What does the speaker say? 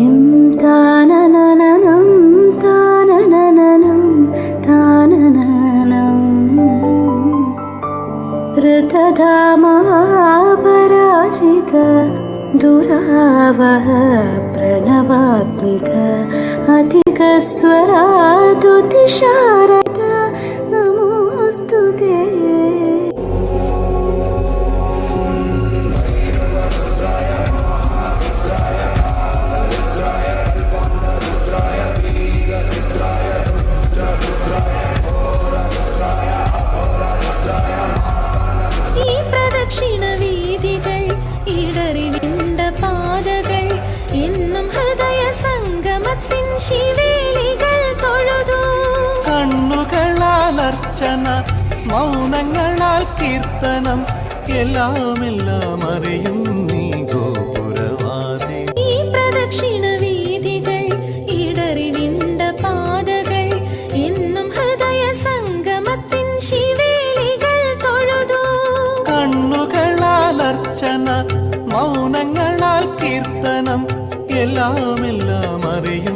Kim താനനനനം താനനനനം താനനനം ഋതധാമാപരാജിത ദുരാവഹ പ്രണവാത്മിക അധികസ്വരാതുതിശാരദ നമോസ്തുതേ. കണ്ണുകളാലർച്ചന മൗനങ്ങളാൽ കീർത്തനം എല്ലാം അറിയും നീ ഗോപുരവാസി. ഈ പ്രദക്ഷിണ വീഥികൾ ഇടറി നിണ്ട പാതകൾ എന്നും ഹൃദയ സംഗമത്തിൻ ശിവേലികൾ തൊഴുതു. കണ്ണുകളാലർച്ചന മൗനങ്ങളാൽ കീർത്തനം എല്ലാം അറിയും